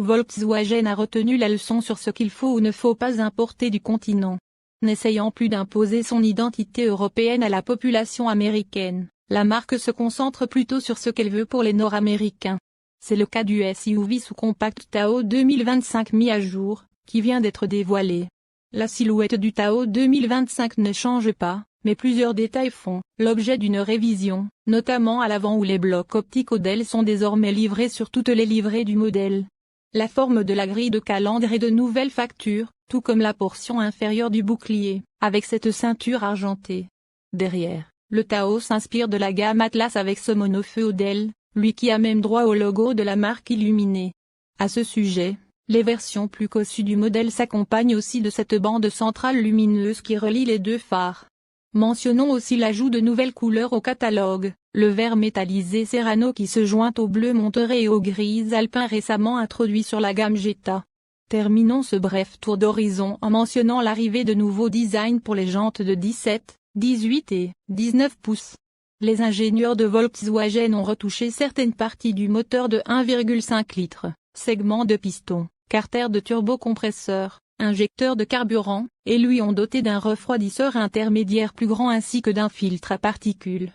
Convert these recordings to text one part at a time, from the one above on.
Volkswagen a retenu la leçon sur ce qu'il faut ou ne faut pas importer du continent. N'essayant plus d'imposer son identité européenne à la population américaine, la marque se concentre plutôt sur ce qu'elle veut pour les Nord-Américains. C'est le cas du SUV sous-compact Tao 2025 mis à jour, qui vient d'être dévoilé. La silhouette du Tao 2025 ne change pas, mais plusieurs détails font l'objet d'une révision, notamment à l'avant où les blocs optiques Odell sont désormais livrés sur toutes les livrées du modèle. La forme de la grille de calandre est de nouvelle facture, tout comme la portion inférieure du bouclier, avec cette ceinture argentée. Derrière, le Tao s'inspire de la gamme Atlas avec ce monofeu Odell, lui qui a même droit au logo de la marque illuminé. À ce sujet, les versions plus cossues du modèle s'accompagnent aussi de cette bande centrale lumineuse qui relie les deux phares. Mentionnons aussi l'ajout de nouvelles couleurs au catalogue, le vert métallisé Serrano qui se joint au bleu Monterey et au gris alpin récemment introduit sur la gamme Jetta. Terminons ce bref tour d'horizon en mentionnant l'arrivée de nouveaux designs pour les jantes de 17, 18 et 19 pouces. Les ingénieurs de Volkswagen ont retouché certaines parties du moteur de 1,5 litres, segment de piston, carter de turbocompresseur, injecteur de carburant, et lui ont doté d'un refroidisseur intermédiaire plus grand ainsi que d'un filtre à particules.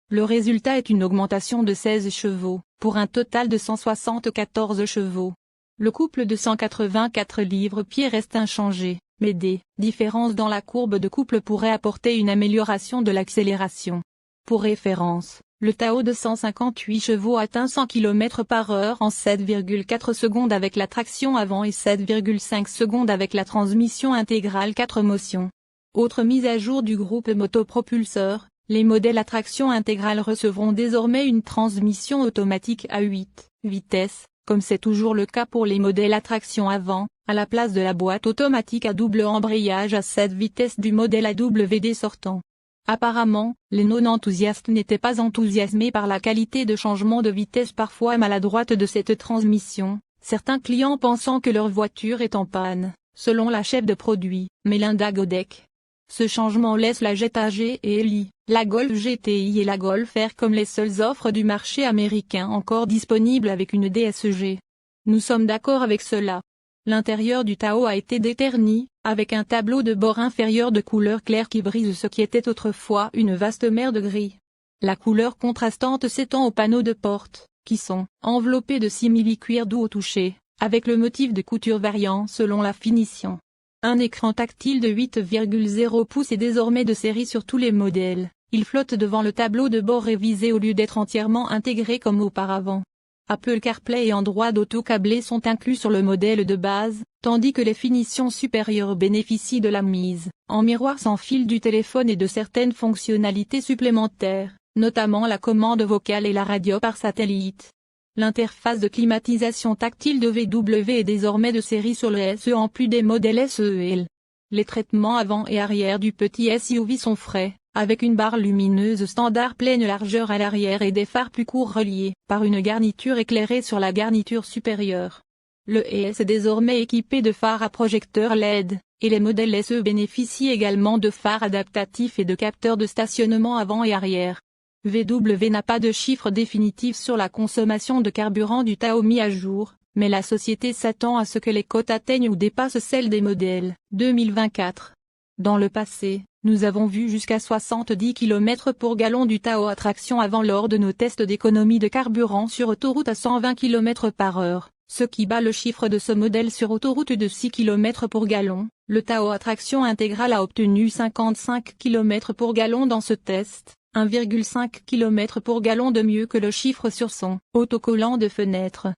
Le résultat est une augmentation de 16 chevaux, pour un total de 174 chevaux. Le couple de 184 livres-pieds reste inchangé, mais des différences dans la courbe de couple pourraient apporter une amélioration de l'accélération. Pour référence, le Tao de 158 chevaux atteint 100 km/h en 7,4 secondes avec la traction avant et 7,5 secondes avec la transmission intégrale 4 motions. Autre mise à jour du groupe motopropulseur, les modèles à traction intégrale recevront désormais une transmission automatique à 8 vitesses, comme c'est toujours le cas pour les modèles à traction avant, à la place de la boîte automatique à double embrayage à 7 vitesses du modèle AWD sortant. Apparemment, les non-enthousiastes n'étaient pas enthousiasmés par la qualité de changement de vitesse parfois maladroite de cette transmission, certains clients pensant que leur voiture est en panne, selon la chef de produit, Melinda Godek. Ce changement laisse la Jetta GLI, la Golf GTI et la Golf R comme les seules offres du marché américain encore disponibles avec une DSG. Nous sommes d'accord avec cela. L'intérieur du Tao a été déterni, avec un tableau de bord inférieur de couleur claire qui brise ce qui était autrefois une vaste mer de gris. La couleur contrastante s'étend aux panneaux de porte, qui sont enveloppés de simili-cuir doux au toucher, avec le motif de couture variant selon la finition. Un écran tactile de 8,0 pouces est désormais de série sur tous les modèles. Il flotte devant le tableau de bord révisé au lieu d'être entièrement intégré comme auparavant. Apple CarPlay et Android Auto câblé sont inclus sur le modèle de base, tandis que les finitions supérieures bénéficient de la mise en miroir sans fil du téléphone et de certaines fonctionnalités supplémentaires, notamment la commande vocale et la radio par satellite. L'interface de climatisation tactile de VW est désormais de série sur le SE en plus des modèles SEL. Les traitements avant et arrière du petit SUV sont frais, avec une barre lumineuse standard pleine largeur à l'arrière et des phares plus courts reliés par une garniture éclairée sur la garniture supérieure. Le ES est désormais équipé de phares à projecteur LED, et les modèles SE bénéficient également de phares adaptatifs et de capteurs de stationnement avant et arrière. VW n'a pas de chiffre définitif sur la consommation de carburant du Tao mis à jour, mais la société s'attend à ce que les cotes atteignent ou dépassent celles des modèles 2024. Dans le passé, nous avons vu jusqu'à 70 km pour gallon du Tao à traction avant lors de nos tests d'économie de carburant sur autoroute à 120 km/h, ce qui bat le chiffre de ce modèle sur autoroute de 6 km pour gallon. Le Tao à traction intégrale a obtenu 55 km pour gallon dans ce test, 1,5 km pour gallon de mieux que le chiffre sur son autocollant de fenêtre.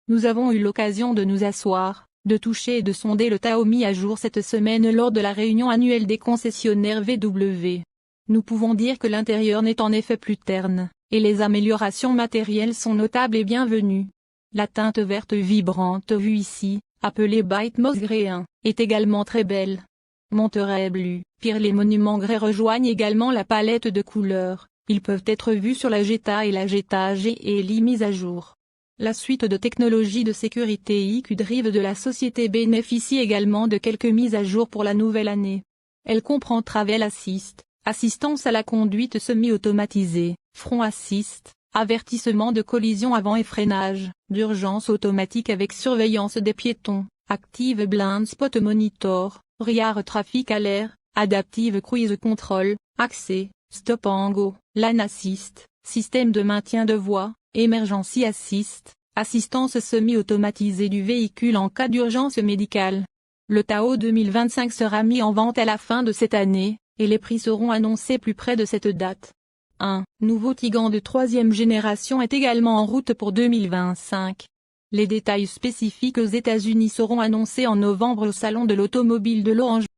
Nous avons eu l'occasion de nous asseoir, de toucher et de sonder le Tao mis à jour cette semaine lors de la réunion annuelle des concessionnaires VW. Nous pouvons dire que l'intérieur n'est en effet plus terne, et les améliorations matérielles sont notables et bienvenues. La teinte verte vibrante vue ici, appelée Bright Moss Grey 1, est également très belle. Monterey Blue, pire les monuments Grey rejoignent également la palette de couleurs, ils peuvent être vus sur la Jetta et la Jetta GLI mise à jour. La suite de technologies de sécurité IQ Drive de la société bénéficie également de quelques mises à jour pour la nouvelle année. Elle comprend Travel Assist, assistance à la conduite semi-automatisée, Front Assist, avertissement de collision avant et freinage, d'urgence automatique avec surveillance des piétons, active blind spot monitor, rear traffic alert, adaptive cruise control, accès, stop and go, lane assist, système de maintien de voie, emergency assist, assistance semi-automatisée du véhicule en cas d'urgence médicale. Le Tao 2025 sera mis en vente à la fin de cette année, et les prix seront annoncés plus près de cette date. Un nouveau Tiguan de 3e génération est également en route pour 2025. Les détails spécifiques aux États-Unis seront annoncés en novembre au Salon de l'automobile de Los Angeles.